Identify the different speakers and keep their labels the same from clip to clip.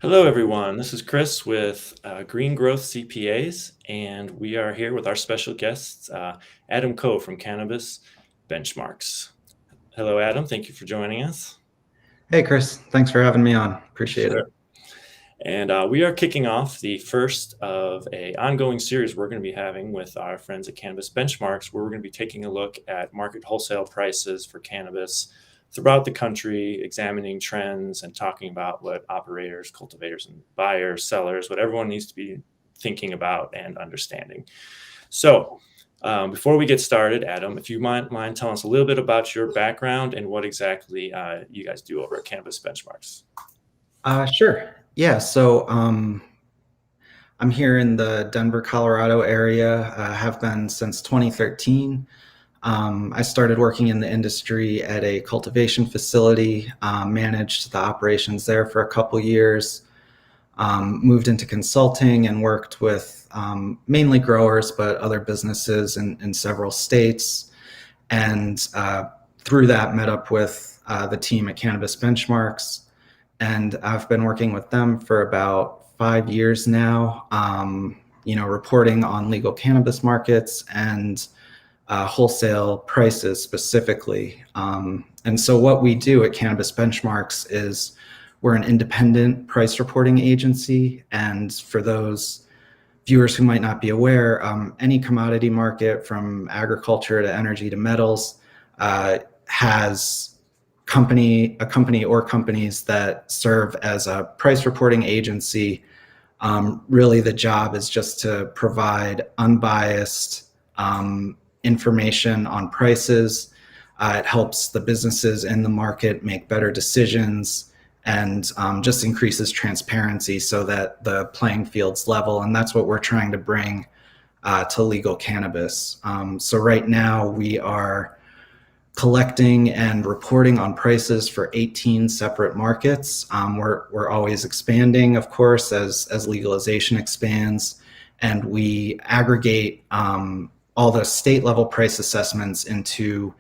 Speaker 1: Hello, everyone. This is Chris with GreenGrowth CPAs, and we are here with our special guest, Adam Koh from Cannabis Benchmarks. Hello, Adam. Thank you for joining us.
Speaker 2: Hey, Chris. Thanks for having me on. Appreciate it.
Speaker 1: Sure. And we are kicking off the first of a ongoing series we're going to be having with our friends at Cannabis Benchmarks, where we're going to be taking a look at market wholesale prices for cannabis throughout the country, examining trends and talking about what operators, cultivators, and buyers, sellers, what everyone needs to be thinking about and understanding. So before we get started, Adam, if you mind telling us a little bit about your background and what exactly you guys do over at Cannabis Benchmarks.
Speaker 2: Sure. Yeah. I'm here in the Denver, Colorado area. Have been since 2013. I started working in the industry at a cultivation facility, managed the operations there for a couple years, moved into consulting and worked with mainly growers, but other businesses in several states. And through that, met up with the team at Cannabis Benchmarks. And I've been working with them for about 5 years now, reporting on legal cannabis markets and wholesale prices specifically. And so what we do at Cannabis Benchmarks is we're an independent price reporting agency. And for those viewers who might not be aware, any commodity market from agriculture to energy to metals has a company or companies that serve as a price reporting agency. Really, the job is just to provide unbiased information on prices. It helps the businesses in the market make better decisions and just increases transparency so that the playing field's level. And that's what we're trying to bring to legal cannabis. So right now we are collecting and reporting on prices for 18 separate markets. We're always expanding, of course, as legalization expands, and we aggregate all the state level price assessments into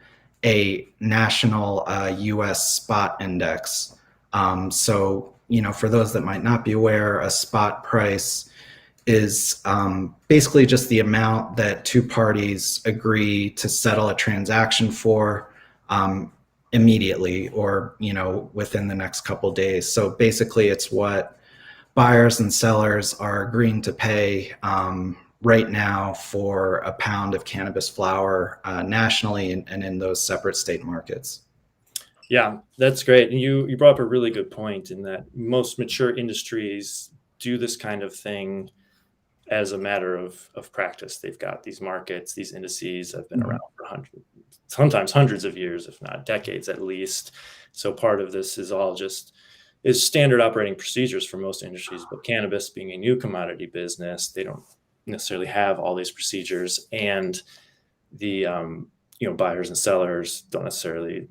Speaker 2: a national US spot index. For those that might not be aware, a spot price is basically just the amount that two parties agree to settle a transaction for immediately or within the next couple days. So basically it's what buyers and sellers are agreeing to pay right now for a pound of cannabis flower nationally and in those separate state markets.
Speaker 1: Yeah, that's great. And you brought up a really good point in that most mature industries do this kind of thing as a matter of practice. They've got these markets, these indices have been around for sometimes hundreds of years, if not decades at least. So part of this is standard operating procedures for most industries, but cannabis being a new commodity business, they don't necessarily have all these procedures, and the buyers and sellers don't necessarily,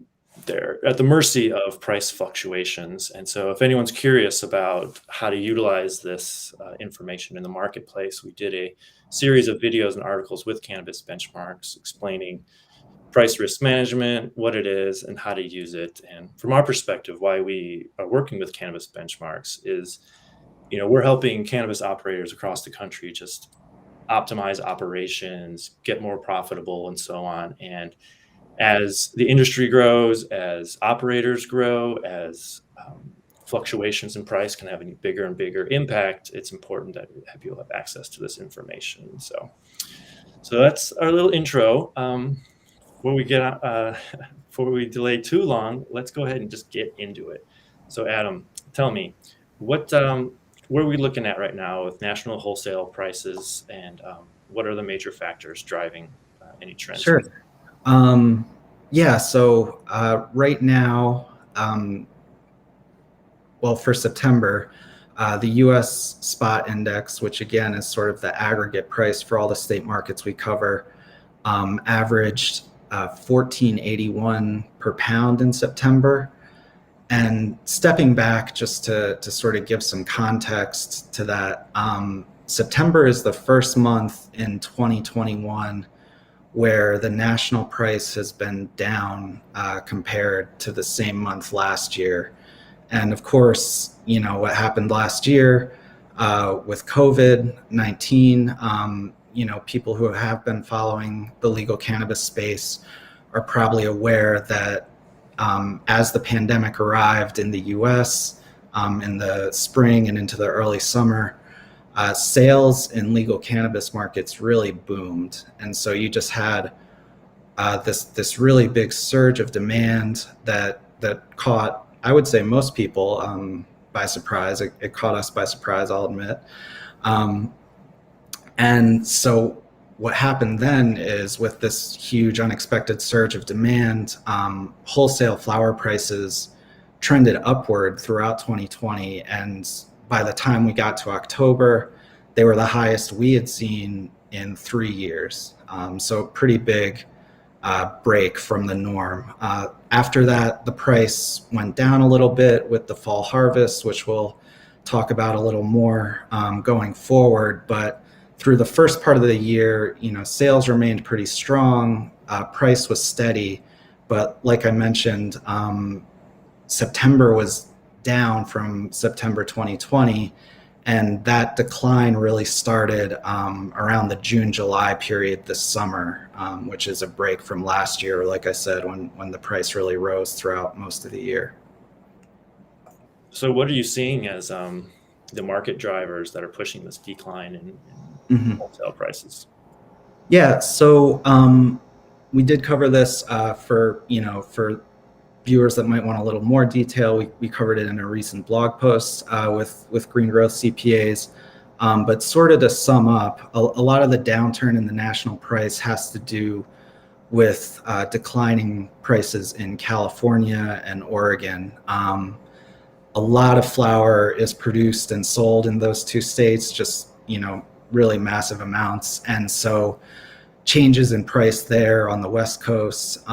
Speaker 1: they're at the mercy of price fluctuations. And so if anyone's curious about how to utilize this information in the marketplace, we did a series of videos and articles with Cannabis Benchmarks explaining price risk management, what it is, and how to use it. And from our perspective, why we are working with Cannabis Benchmarks is, we're helping cannabis operators across the country just optimize operations, get more profitable, and so on. And as the industry grows, as operators grow, as fluctuations in price can have a bigger and bigger impact, it's important that people have access to this information. So that's our little intro. Before we delay too long, let's go ahead and just get into it. So Adam, tell me, what are we looking at right now with national wholesale prices, and what are the major factors driving any trends?
Speaker 2: Sure. Right now, for September, the US spot index, which again is sort of the aggregate price for all the state markets we cover, averaged $14.81 per pound in September. And stepping back just to sort of give some context to that, September is the first month in 2021 where the national price has been down compared to the same month last year. And of course, what happened last year with COVID-19. People who have been following the legal cannabis space are probably aware that as the pandemic arrived in the US in the spring and into the early summer, sales in legal cannabis markets really boomed. And so you just had this really big surge of demand that caught, I would say, most people by surprise. It caught us by surprise, I'll admit. And so what happened then is, with this huge unexpected surge of demand, wholesale flower prices trended upward throughout 2020. And by the time we got to October, they were the highest we had seen in 3 years. So pretty big break from the norm. After that, the price went down a little bit with the fall harvest, which we'll talk about a little more going forward. But through the first part of the year, sales remained pretty strong. Price was steady, but like I mentioned, September was down from September 2020, and that decline really started around the June-July period this summer, which is a break from last year, like I said, when the price really rose throughout most of the year.
Speaker 1: So what are you seeing as the market drivers that are pushing this decline in wholesale prices?
Speaker 2: Yeah, so we did cover this for viewers that might want a little more detail. We covered it in a recent blog post with GreenGrowth CPAs. But sort of to sum up, a lot of the downturn in the national price has to do with declining prices in California and Oregon. A lot of flower is produced and sold in those two states, just really massive amounts. And so changes in price there on the West Coast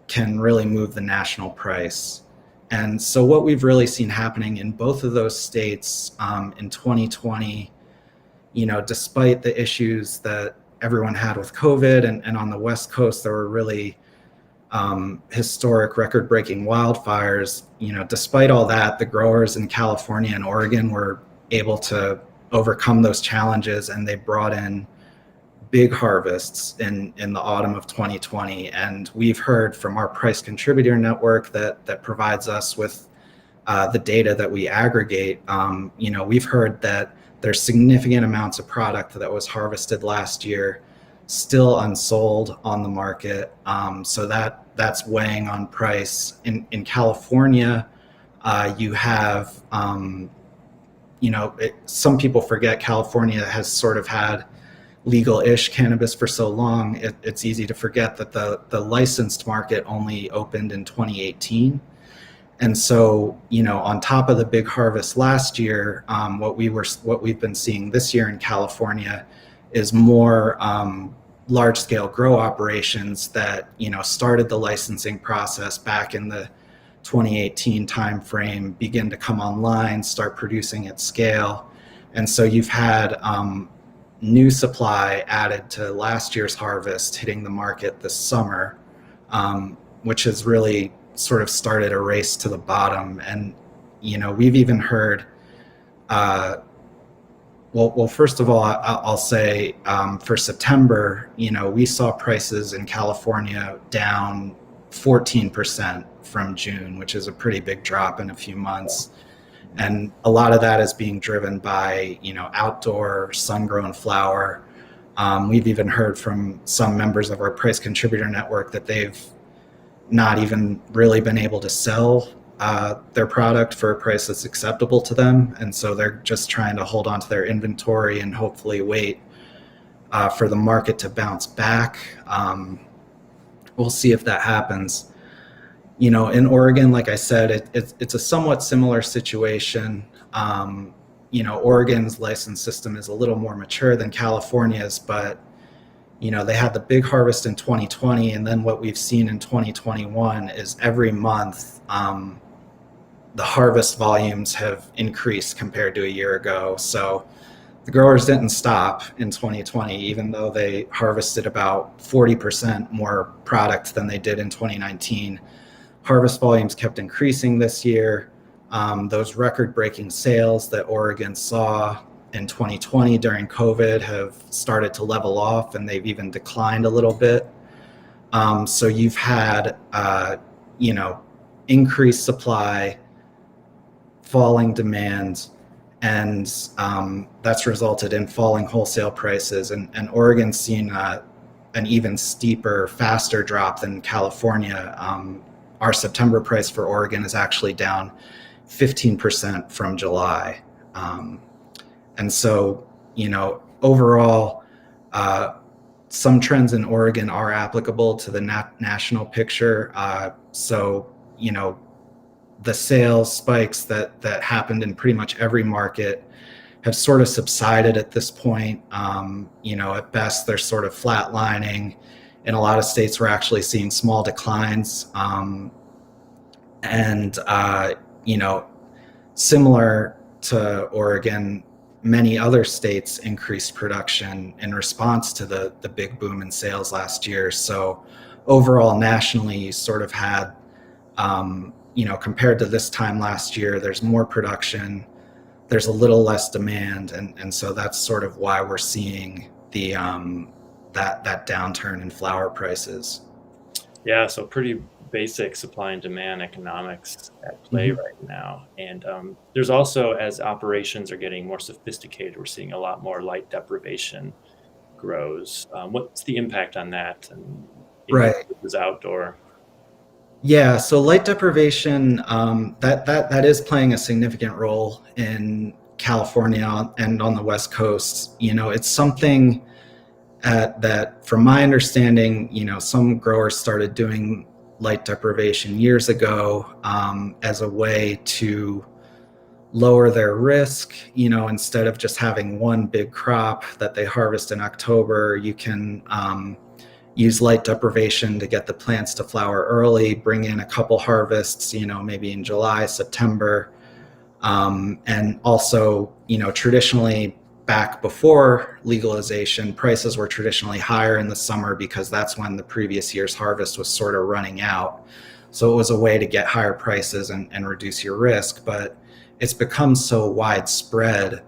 Speaker 2: can really move the national price. And so what we've really seen happening in both of those states in 2020, despite the issues that everyone had with COVID, and on the West Coast, there were really historic record-breaking wildfires. Despite all that, the growers in California and Oregon were able to overcome those challenges, and they brought in big harvests in the autumn of 2020. And we've heard from our price contributor network that provides us with the data that we aggregate. We've heard that there's significant amounts of product that was harvested last year still unsold on the market. So that's weighing on price. In California, you have, some people forget California has sort of had legal-ish cannabis for so long. It's easy to forget that the licensed market only opened in 2018. And so, on top of the big harvest last year, what we've been seeing this year in California is more large-scale grow operations that started the licensing process back in the 2018 timeframe, begin to come online, start producing at scale. And so you've had new supply added to last year's harvest hitting the market this summer, which has really sort of started a race to the bottom. And we've even heard well, first of all, I'll say for September, we saw prices in California down 14% from June, which is a pretty big drop in a few months. And a lot of that is being driven by, outdoor sun-grown flower. We've even heard from some members of our price contributor network that they've not even really been able to sell their product for a price that's acceptable to them. And so they're just trying to hold on to their inventory and hopefully wait for the market to bounce back. We'll see if that happens. In Oregon, like I said, it's a somewhat similar situation. Oregon's license system is a little more mature than California's, but they had the big harvest in 2020, and then what we've seen in 2021 is every month the harvest volumes have increased compared to a year ago. So the growers didn't stop in 2020, even though they harvested about 40% more product than they did in 2019. Harvest volumes kept increasing this year. Those record-breaking sales that Oregon saw in 2020 during COVID have started to level off, and they've even declined a little bit. So you've had, increased supply, falling demand, and that's resulted in falling wholesale prices. And Oregon's seen an even steeper, faster drop than California. Our September price for Oregon is actually down 15% from July. And so, overall, some trends in Oregon are applicable to the national picture. The sales spikes that happened in pretty much every market have sort of subsided at this point. At best, they're sort of flatlining. In a lot of states, we're actually seeing small declines. Similar to Oregon, many other states increased production in response to the big boom in sales last year. So overall, nationally, you sort of had, compared to this time last year, there's more production, there's a little less demand. And so that's sort of why we're seeing the that downturn in flower prices.
Speaker 1: Yeah, so pretty basic supply and demand economics at play right now. And there's also, as operations are getting more sophisticated, we're seeing a lot more light deprivation grows. What's the impact on that? And
Speaker 2: Right.
Speaker 1: Is outdoor.
Speaker 2: Yeah, so light deprivation, that is playing a significant role in California and on the West Coast. It's something that, from my understanding, some growers started doing light deprivation years ago as a way to lower their risk. Instead of just having one big crop that they harvest in October, you can use light deprivation to get the plants to flower early, bring in a couple harvests, maybe in July, September. And also, traditionally, back before legalization, prices were traditionally higher in the summer because that's when the previous year's harvest was sort of running out. So it was a way to get higher prices and reduce your risk. But it's become so widespread,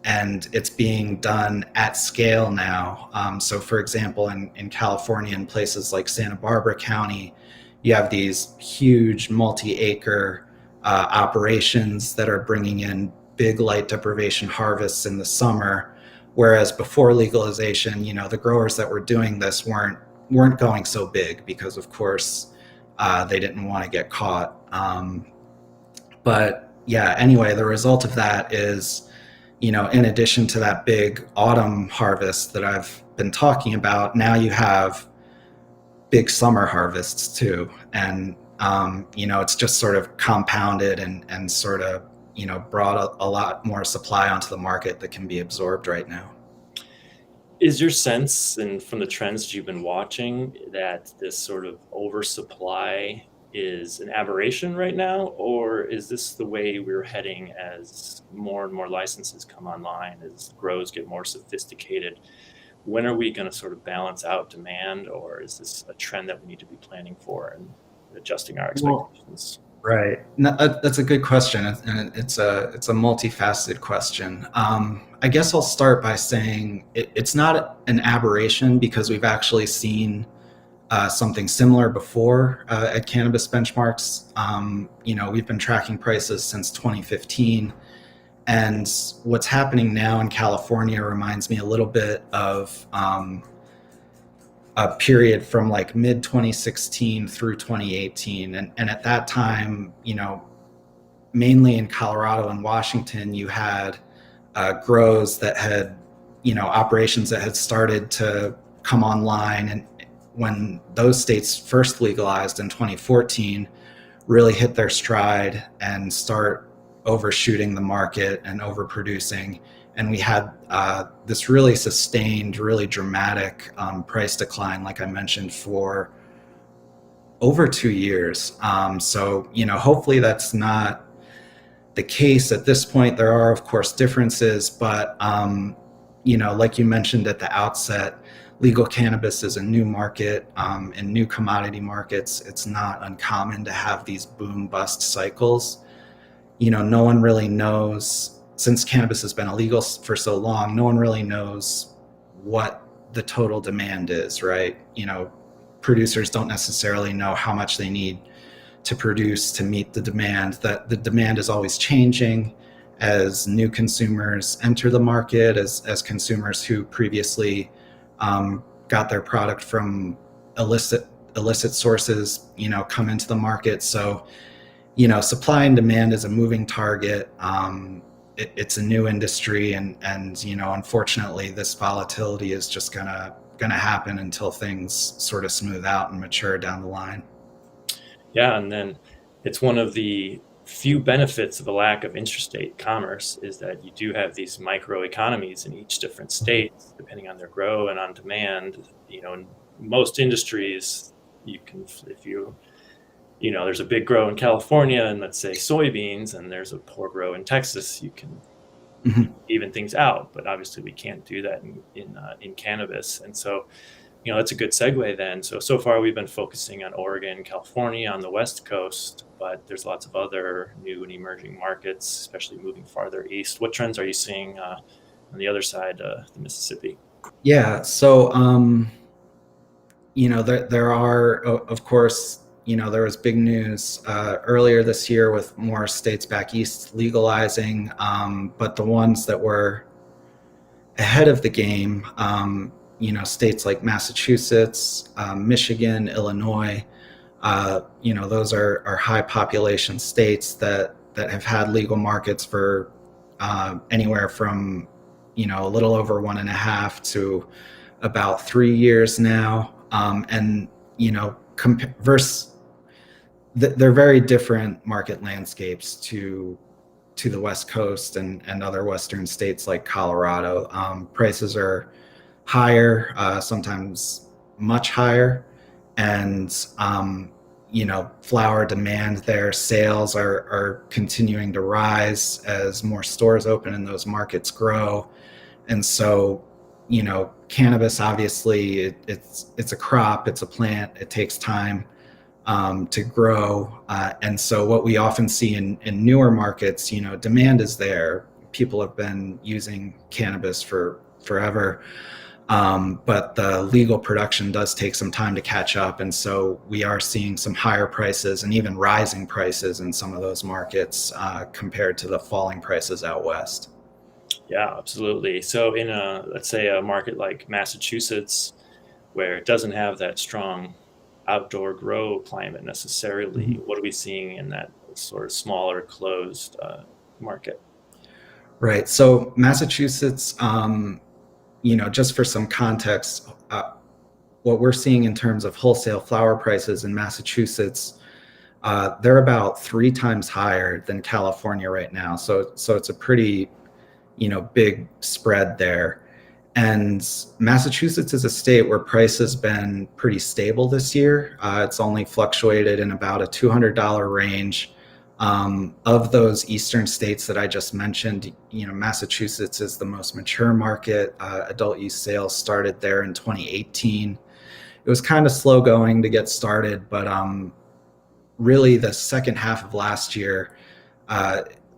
Speaker 2: and it's being done at scale now. So for example, in California, in places like Santa Barbara County, you have these huge multi-acre operations that are bringing in big light deprivation harvests in the summer, whereas before legalization, the growers that were doing this weren't going so big because, of course, they didn't want to get caught. But yeah, anyway, the result of that is, in addition to that big autumn harvest that I've been talking about, now you have big summer harvests too. And, it's just sort of compounded and sort of, brought a lot more supply onto the market that can be absorbed right now.
Speaker 1: Is your sense, and from the trends that you've been watching, that this sort of oversupply is an aberration right now, or is this the way we're heading as more and more licenses come online, as grows get more sophisticated? When are we going to sort of balance out demand, or is this a trend that we need to be planning for and adjusting our expectations?
Speaker 2: Right. No, that's a good question, and it's a multifaceted question. I guess I'll start by saying it's not an aberration because we've actually seen something similar before at Cannabis Benchmarks. We've been tracking prices since 2015, and what's happening now in California reminds me a little bit of a period from like mid 2016 through 2018. And at that time, mainly in Colorado and Washington, you had grows that had, operations that had started to come online. And when those states first legalized in 2014, really hit their stride and start overshooting the market and overproducing. And we had this really sustained, really dramatic price decline, like I mentioned, for over 2 years. So, hopefully that's not the case at this point. There are, of course, differences, but, like you mentioned at the outset, legal cannabis is a new market. In new commodity markets, it's not uncommon to have these boom bust cycles. No one really knows, since cannabis has been illegal for so long, no one really knows what the total demand is, right? Producers don't necessarily know how much they need to produce to meet the demand. That the demand is always changing as new consumers enter the market, as consumers who previously got their product from illicit sources, come into the market. So, supply and demand is a moving target. It's a new industry, and unfortunately, this volatility is just gonna happen until things sort of smooth out and mature down the line.
Speaker 1: Yeah, and then it's one of the few benefits of a lack of interstate commerce is that you do have these microeconomies in each different state, depending on their grow and on demand. In most industries, you can, if there's a big grow in California and let's say soybeans, and there's a poor grow in Texas, you can even things out. But obviously, we can't do that in cannabis, and so that's a good segue then. So far we've been focusing on Oregon, California, on the West Coast, but there's lots of other new and emerging markets, especially moving farther east. What trends are you seeing on the other side, the Mississippi?
Speaker 2: Yeah, so there are, of course, there was big news earlier this year with more states back east legalizing, but the ones that were ahead of the game, states like Massachusetts, Michigan, Illinois, those are high population states that have had legal markets for anywhere from, a little over 1.5 to about 3 years now. And, they're very different market landscapes to the West Coast and other Western states like Colorado. Prices are higher, sometimes much higher, and flower demand there, sales are continuing to rise as more stores open and those markets grow. And so cannabis, obviously, it's a crop, it's a plant, it takes time to grow, and so what we often see in newer markets, demand is there. People have been using cannabis for forever. But the legal production does take some time to catch up. And so we are seeing some higher prices and even rising prices in some of those markets compared to the falling prices out west.
Speaker 1: Yeah, absolutely. So in let's say a market like Massachusetts, where it doesn't have that strong outdoor grow climate necessarily, what are we seeing in that sort of smaller closed market?
Speaker 2: Right. So Massachusetts, just for some context, what we're seeing in terms of wholesale flower prices in Massachusetts, they're about 3 times higher than California right now. So it's a pretty, big spread there. And Massachusetts is a state where price has been pretty stable this year. It's only fluctuated in about a $200 range. Of those eastern states that I just mentioned, Massachusetts is the most mature market. Adult use sales started there in 2018. It was kind of slow going to get started, but really the second half of last year,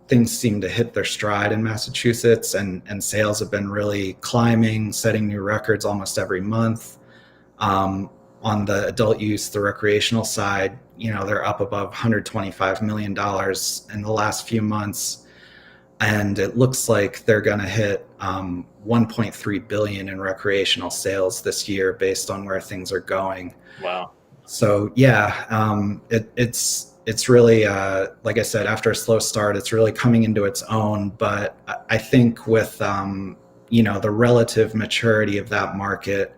Speaker 2: things seemed to hit their stride in Massachusetts, and sales have been really climbing, setting new records almost every month. On the adult use, the recreational side, they're up above $125 million in the last few months. And it looks like they're going to hit 1.3 billion in recreational sales this year based on where things are going.
Speaker 1: Wow.
Speaker 2: So yeah, it's really, like I said, after a slow start, it's really coming into its own. But I think with, the relative maturity of that market,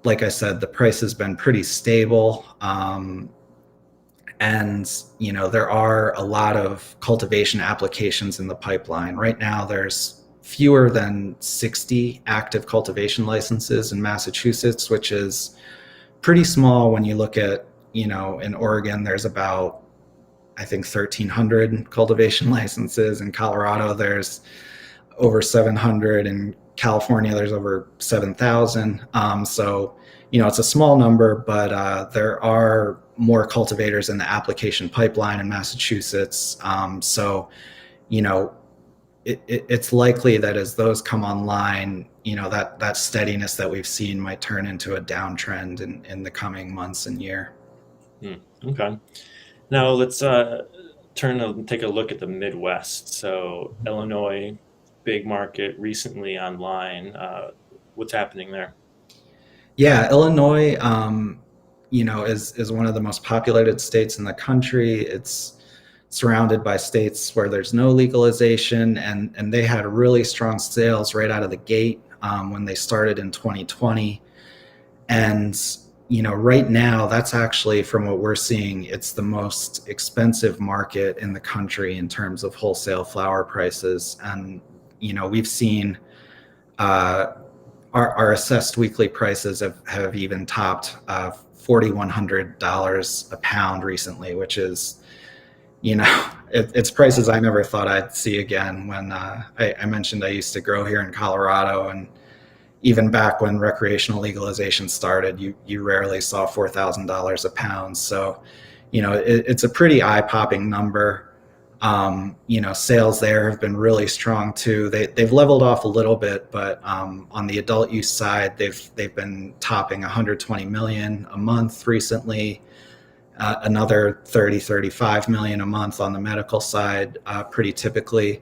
Speaker 2: like I said, the price has been pretty stable. And, there are a lot of cultivation applications in the pipeline. Right now, there's fewer than 60 active cultivation licenses in Massachusetts, which is pretty small when you look at, in Oregon, there's about, I think, 1,300 cultivation licenses. In Colorado, there's over 700. In California, there's over 7,000. So, it's a small number, but there are more cultivators in the application pipeline in Massachusetts. So, you know, it's likely that as those come online, that steadiness that we've seen might turn into a downtrend in the coming months and year.
Speaker 1: Okay. Now let's turn and take a look at the Midwest. So Illinois, big market, recently online. What's happening there?
Speaker 2: Yeah, Illinois, is one of the most populated states in the country. It's surrounded by states where there's no legalization, and they had really strong sales right out of the gate when they started in 2020. And right now, that's actually, from what we're seeing, it's the most expensive market in the country in terms of wholesale flower prices. And we've seen our assessed weekly prices have even topped $4,100 a pound recently, which is, it's prices I never thought I'd see again. When I mentioned I used to grow here in Colorado, and even back when recreational legalization started, you rarely saw $4,000 a pound. So, it's a pretty eye-popping number. Sales there have been really strong too. They've leveled off a little bit, but on the adult use side, they've been topping 120 million a month recently. Another 35 million a month on the medical side, pretty typically.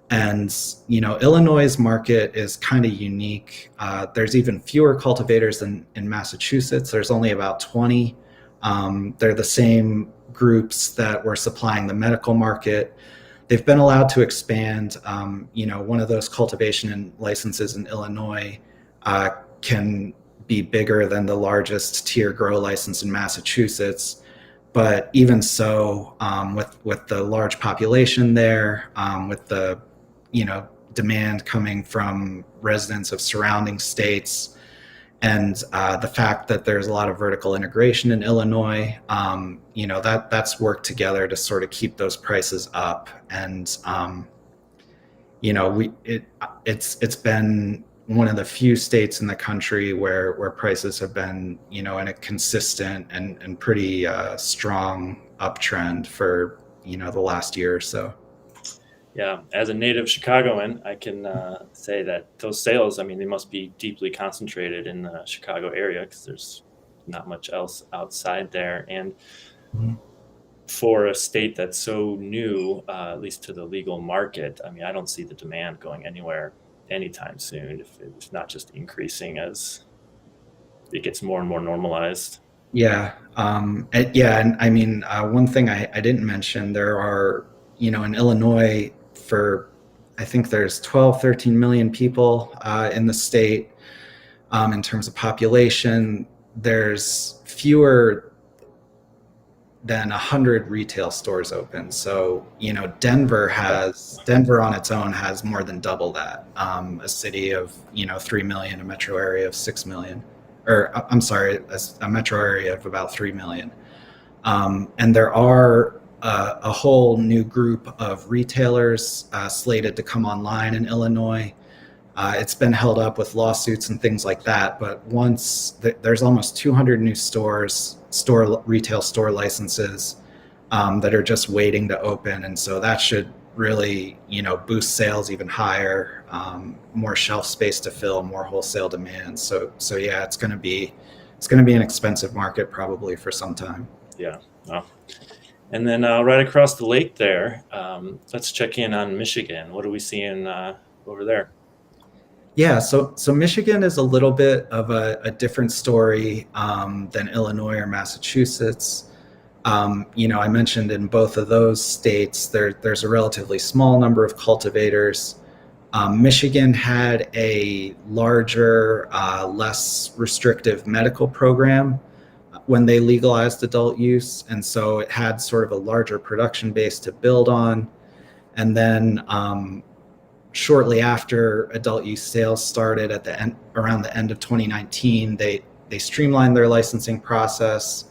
Speaker 2: And Illinois' market is kind of unique. There's even fewer cultivators than in Massachusetts. There's only about 20. They're the same groups that were supplying the medical market. They've been allowed to expand. One of those cultivation licenses in Illinois can be bigger than the largest tier grow license in Massachusetts. But even so, with the large population there, with the demand coming from residents of surrounding states, and the fact that there's a lot of vertical integration in Illinois, that's worked together to sort of keep those prices up. And it's been one of the few states in the country where prices have been in a consistent and pretty strong uptrend for the last year or so.
Speaker 1: Yeah, as a native Chicagoan, I can say that those sales, I mean, they must be deeply concentrated in the Chicago area because there's not much else outside there. And for a state that's so new, at least to the legal market, I mean, I don't see the demand going anywhere anytime soon, if it's not just increasing as it gets more and more normalized.
Speaker 2: Yeah. And I mean, one thing I didn't mention, there are, in Illinois, I think there's 12, 13 million people in the state. In terms of population, there's fewer than 100 retail stores open. So, Denver on its own has more than double that. A city of, 3 million, a metro area of 6 million, or I'm sorry, a metro area of about 3 million. And there are a whole new group of retailers slated to come online in Illinois. It's been held up with lawsuits and things like that, but there's almost 200 new retail store licenses that are just waiting to open, and so that should really boost sales even higher. More shelf space to fill, more wholesale demand. So yeah, it's going to be an expensive market probably for some time.
Speaker 1: Yeah. Wow. And then right across the lake there, let's check in on Michigan. What are we seeing over there?
Speaker 2: Yeah, so Michigan is a little bit of a different story than Illinois or Massachusetts. I mentioned in both of those states, there's a relatively small number of cultivators. Michigan had a larger, less restrictive medical program when they legalized adult use, and so it had sort of a larger production base to build on. And then shortly after adult use sales started around the end of 2019, they streamlined their licensing process.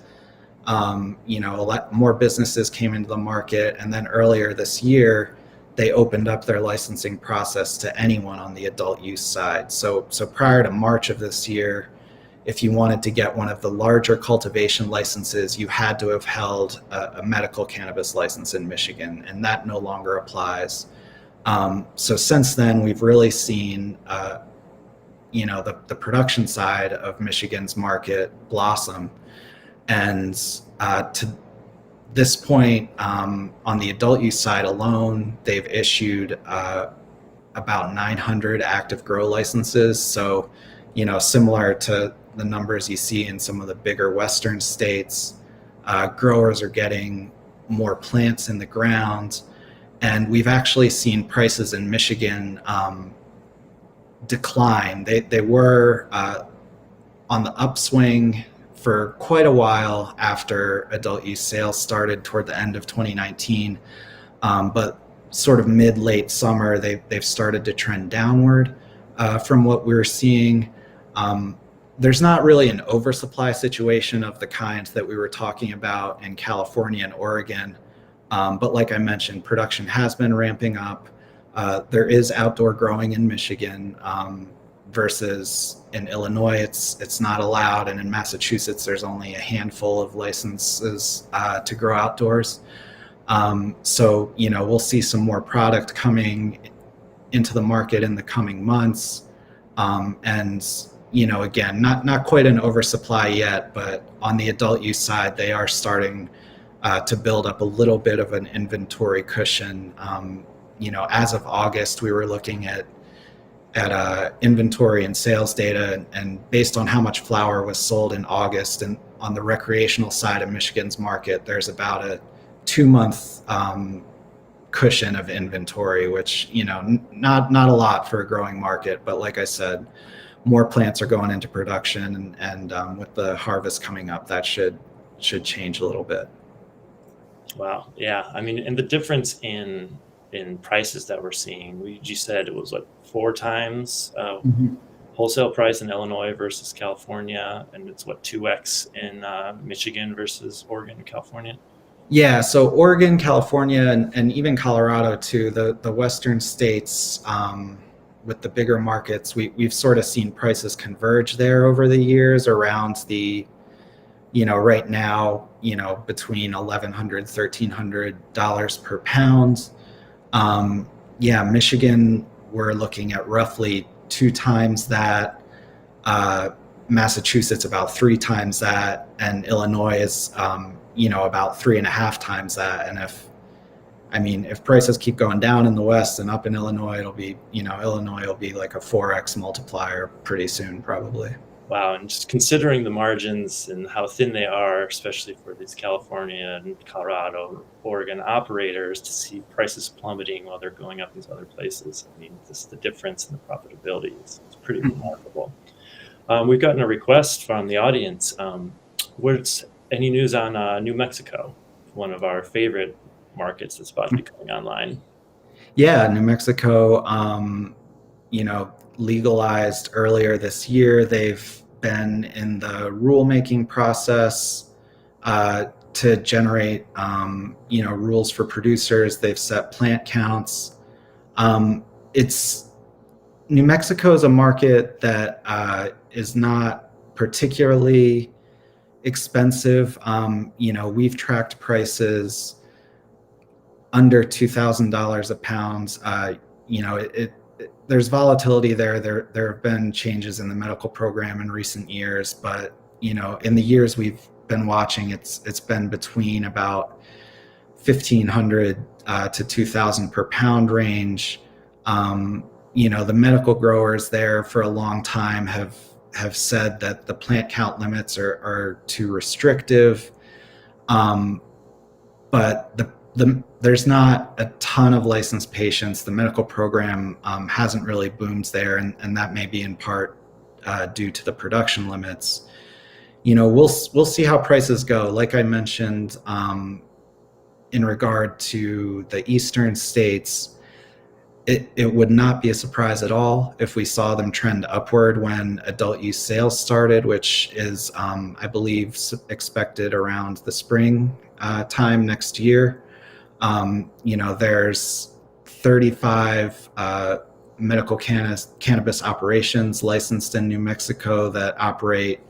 Speaker 2: A lot more businesses came into the market, and then earlier this year, they opened up their licensing process to anyone on the adult use side. So prior to March of this year, if you wanted to get one of the larger cultivation licenses, you had to have held a medical cannabis license in Michigan, and that no longer applies. So since then, we've really seen, the production side of Michigan's market blossom. And to this point, on the adult use side alone, they've issued about 900 active grow licenses. So, similar to the numbers you see in some of the bigger Western states, growers are getting more plants in the ground. And we've actually seen prices in Michigan decline. They were on the upswing for quite a while after adult use sales started toward the end of 2019. But sort of mid-late summer, they've started to trend downward from what we're seeing. There's not really an oversupply situation of the kind that we were talking about in California and Oregon. But like I mentioned, production has been ramping up. There is outdoor growing in Michigan versus in Illinois, it's not allowed. And in Massachusetts, there's only a handful of licenses to grow outdoors. So, we'll see some more product coming into the market in the coming months. And, again, not quite an oversupply yet, but on the adult use side, they are starting to build up a little bit of an inventory cushion. As of August, we were looking at inventory and sales data, and based on how much flower was sold in August, and on the recreational side of Michigan's market, there's about a 2-month cushion of inventory, which not a lot for a growing market, but like I said, more plants are going into production, and with the harvest coming up, that should change a little bit.
Speaker 1: Wow, yeah, I mean, and the difference in prices that we're seeing, you said it was 4 times wholesale price in Illinois versus California, and it's 2x in Michigan versus Oregon and California.
Speaker 2: Yeah, so Oregon, California, and even Colorado too, the western states with the bigger markets, we've sort of seen prices converge there over the years around the, right now, between $1,100, $1,300 per pound. Michigan, we're looking at roughly 2 times that. Massachusetts about 3 times that, and Illinois is about 3.5 times that. And if prices keep going down in the West and up in Illinois, it'll be Illinois will be like a 4x multiplier pretty soon, probably.
Speaker 1: Wow, and just considering the margins and how thin they are, especially for these California and Colorado, Oregon operators, to see prices plummeting while they're going up these other places, the difference in the profitability is pretty remarkable. We've gotten a request from the audience. What's any news on New Mexico, one of our favorite markets that's about to be coming online?
Speaker 2: Yeah, New Mexico, legalized earlier this year. They've been in the rulemaking process to generate, rules for producers. They've set plant counts. New Mexico is a market that is not particularly expensive. We've tracked prices under $2,000 a pound. There's volatility there. There have been changes in the medical program in recent years, but in the years we've been watching, it's been between about $1,500 to $2,000 per pound range. The medical growers there for a long time have said that the plant count limits are too restrictive, but there's not a ton of licensed patients. The medical program hasn't really boomed there, and that may be in part due to the production limits. We'll see how prices go. Like I mentioned, in regard to the eastern states, it would not be a surprise at all if we saw them trend upward when adult use sales started, which is, I believe, expected around the spring time next year. There's 35 medical cannabis operations licensed in New Mexico that operate,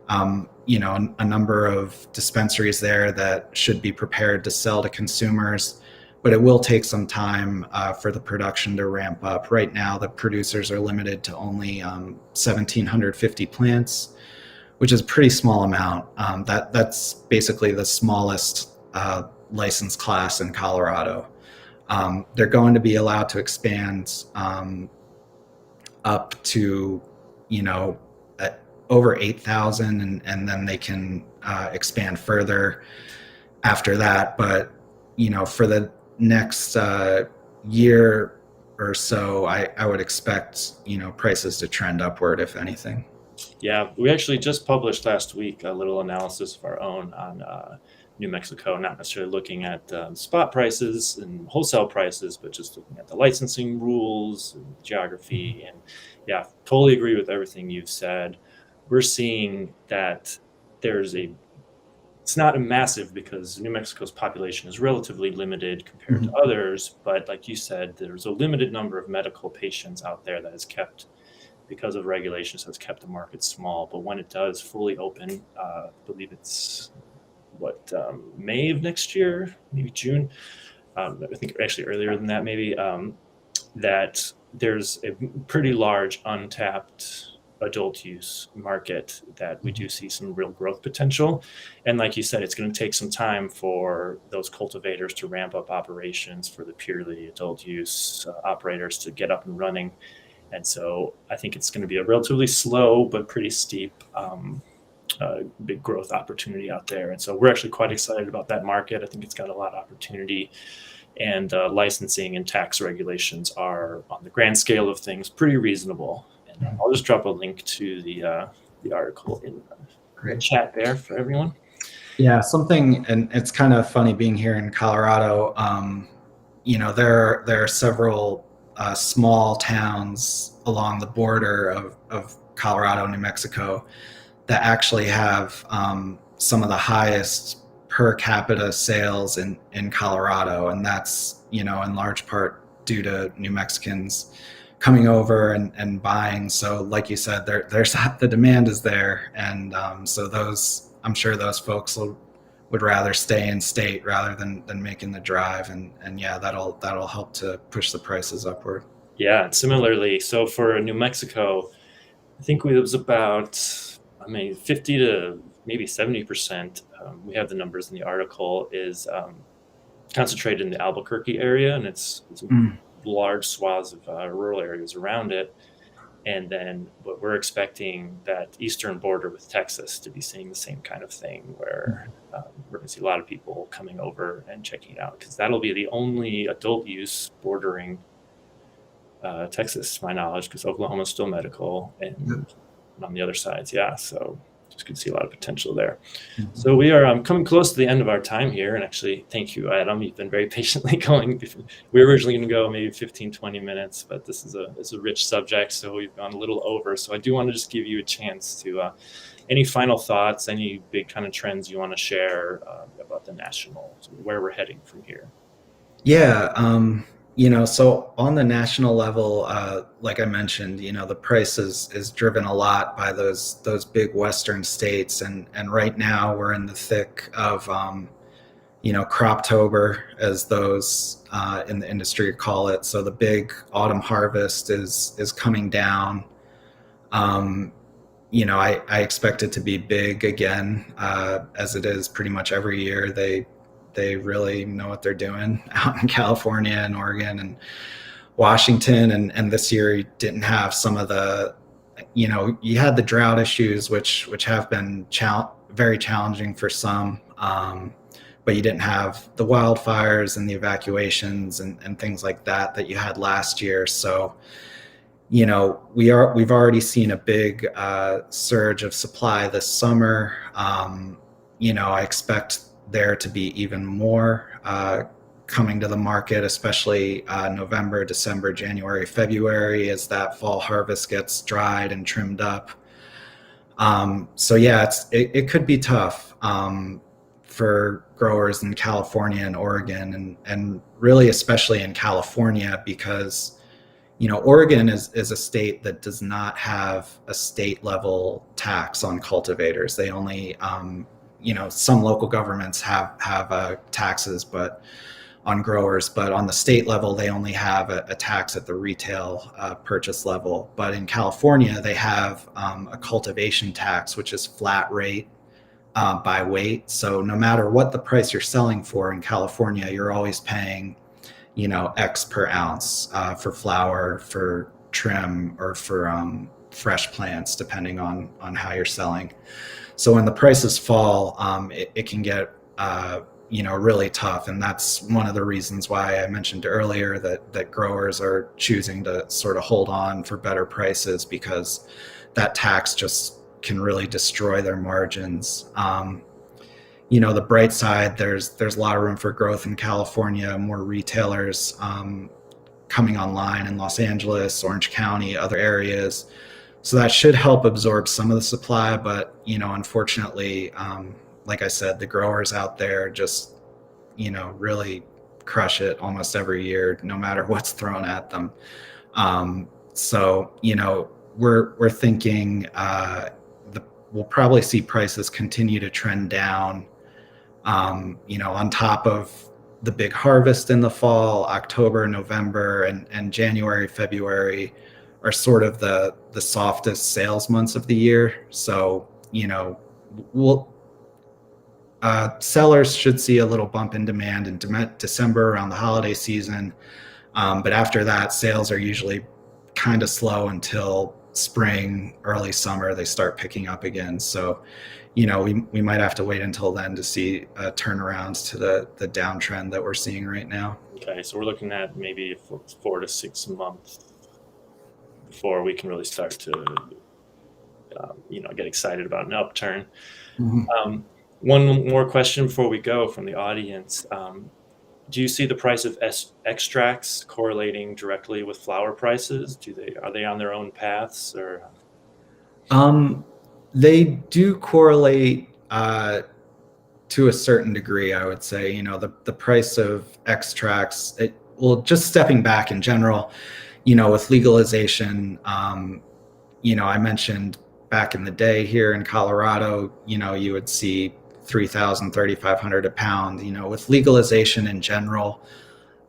Speaker 2: a number of dispensaries there that should be prepared to sell to consumers. But it will take some time for the production to ramp up. Right now, the producers are limited to only 1,750 plants, which is a pretty small amount. That's basically the smallest license class in Colorado. They're going to be allowed to expand up to, over 8,000, and then they can expand further after that. But, for the next year or so, I would expect, prices to trend upward, if anything.
Speaker 1: Yeah, we actually just published last week a little analysis of our own on New Mexico, not necessarily looking at spot prices and wholesale prices, but just looking at the licensing rules and geography. And yeah, totally agree with everything you've said. We're seeing that it's not a massive, because New Mexico's population is relatively limited compared to others, but like you said, there's a limited number of medical patients out there that has kept, because of regulations, has kept the market small. But when it does fully open, I believe it's May of next year, maybe June. I think actually earlier than that, maybe, that there's a pretty large untapped adult use market that we do see some real growth potential. And like you said, it's going to take some time for those cultivators to ramp up operations, for the purely adult use operators to get up and running. And so I think it's going to be a relatively slow but pretty steep big growth opportunity out there. And so we're actually quite excited about that market. I think it's got a lot of opportunity, and licensing and tax regulations are, on the grand scale of things, pretty reasonable. And I'll just drop a link to the article in the chat there for everyone.
Speaker 2: Yeah, and it's kind of funny being here in Colorado. There are several small towns along the border of Colorado and New Mexico that actually have some of the highest per capita sales in Colorado. And that's, in large part due to New Mexicans coming over and buying. So like you said, there's the demand is there. And so I'm sure those folks would rather stay in state rather than making the drive. And yeah, that'll help to push the prices upward.
Speaker 1: Yeah, and similarly, so for New Mexico, I think it was about, 50 to maybe 70%, we have the numbers in the article, is concentrated in the Albuquerque area, and it's large swaths of rural areas around it. And then, but we're expecting that eastern border with Texas to be seeing the same kind of thing, where we're going to see a lot of people coming over and checking it out, because that'll be the only adult use bordering Texas, to my knowledge, because Oklahoma's still medical, and on the other sides, so just could see a lot of potential there. So we are coming close to the end of our time here, and actually, thank you, Adam. You've been very patiently going. We were originally going to go maybe 15, 20 minutes, but this is a rich subject, so we've gone a little over. So I do want to just give you a chance to any final thoughts, any big kind of trends you want to share about the national, where we're heading from here.
Speaker 2: Yeah. So on the national level, like I mentioned, the price is driven a lot by those big Western states. And right now we're in the thick of, Croptober, as those in the industry call it. So the big autumn harvest is coming down. I expect it to be big again, as it is pretty much every year. They really know what they're doing out in California and Oregon and Washington. And this year you didn't have some of the, you had the drought issues, which have been very challenging for some, but you didn't have the wildfires and the evacuations and things like that you had last year. So, we've already seen a big surge of supply this summer. I expect there to be even more coming to the market, especially November, December, January, February, as that fall harvest gets dried and trimmed up. So yeah, it could be tough. for growers in California and Oregon, and really especially in California, because Oregon is a state that does not have a state level tax on cultivators. They only some local governments have taxes, but on growers, but on the state level, they only have a tax at the retail purchase level. But in California, they have a cultivation tax, which is flat rate by weight. So no matter what the price you're selling for in California, you're always paying, X per ounce for flower, for trim, or for fresh plants, depending on how you're selling. So when the prices fall, it can get really tough, and that's one of the reasons why I mentioned earlier that growers are choosing to sort of hold on for better prices, because that tax just can really destroy their margins. The bright side, there's a lot of room for growth in California, more retailers coming online in Los Angeles, Orange County, other areas. So that should help absorb some of the supply, but unfortunately, like I said, the growers out there just really crush it almost every year, no matter what's thrown at them. So we're thinking we'll probably see prices continue to trend down. On top of the big harvest in the fall, October, November, and January, February are sort of the softest sales months of the year. So, sellers should see a little bump in demand in December around the holiday season. But after that, sales are usually kind of slow until spring, early summer. They start picking up again. So, we might have to wait until then to see turnarounds to the downtrend that we're seeing right now.
Speaker 1: Okay, so we're looking at maybe 4 to 6 months before we can really start to, get excited about an upturn. Mm-hmm. One more question before we go from the audience. Do you see the price of extracts correlating directly with flower prices? Are they on their own paths, or?
Speaker 2: They do correlate to a certain degree, I would say. The price of extracts, just stepping back in general, with legalization, I mentioned back in the day here in Colorado, you would see $3,000, $3,500 a pound. With legalization in general,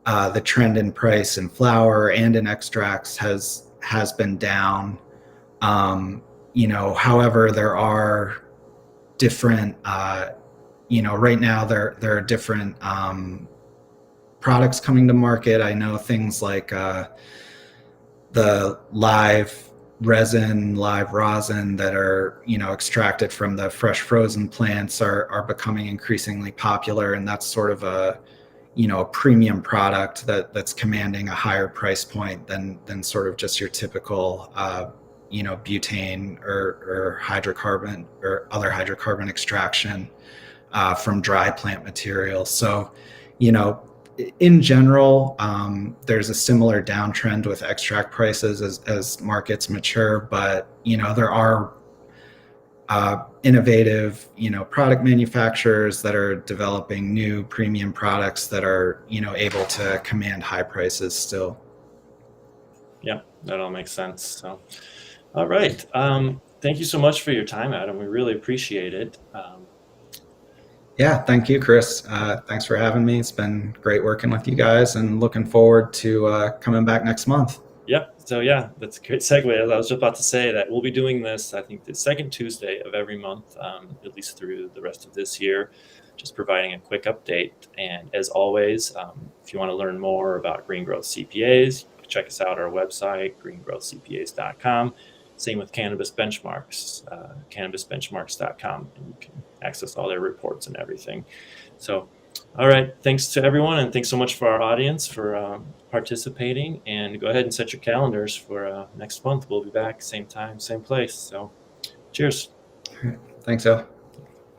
Speaker 2: the trend in price in flower and in extracts has been down. However, there are different, right now there are different products coming to market. I know things like the live resin, live rosin that are, extracted from the fresh frozen plants are becoming increasingly popular. And that's sort of a premium product that's commanding a higher price point than sort of just your typical, butane or hydrocarbon or other hydrocarbon extraction from dry plant material. So, in general, there's a similar downtrend with extract prices as markets mature, but there are innovative product manufacturers that are developing new premium products that are able to command high prices still.
Speaker 1: Yeah, that all makes sense. So, all right. Thank you so much for your time, Adam. We really appreciate it.
Speaker 2: Yeah, thank you, Chris. Thanks for having me. It's been great working with you guys, and looking forward to coming back next month.
Speaker 1: Yep. So yeah, that's a great segue. I was just about to say that we'll be doing this, I think, the second Tuesday of every month, at least through the rest of this year, just providing a quick update. And as always, if you want to learn more about GreenGrowth CPAs, check us out on our website, greengrowthcpas.com. Same with Cannabis Benchmarks, cannabisbenchmarks.com, and you can access all their reports and everything. So, all right, thanks to everyone, and thanks so much for our audience for participating. And go ahead and set your calendars for next month. We'll be back same time, same place. So, cheers.
Speaker 2: Thanks, Al.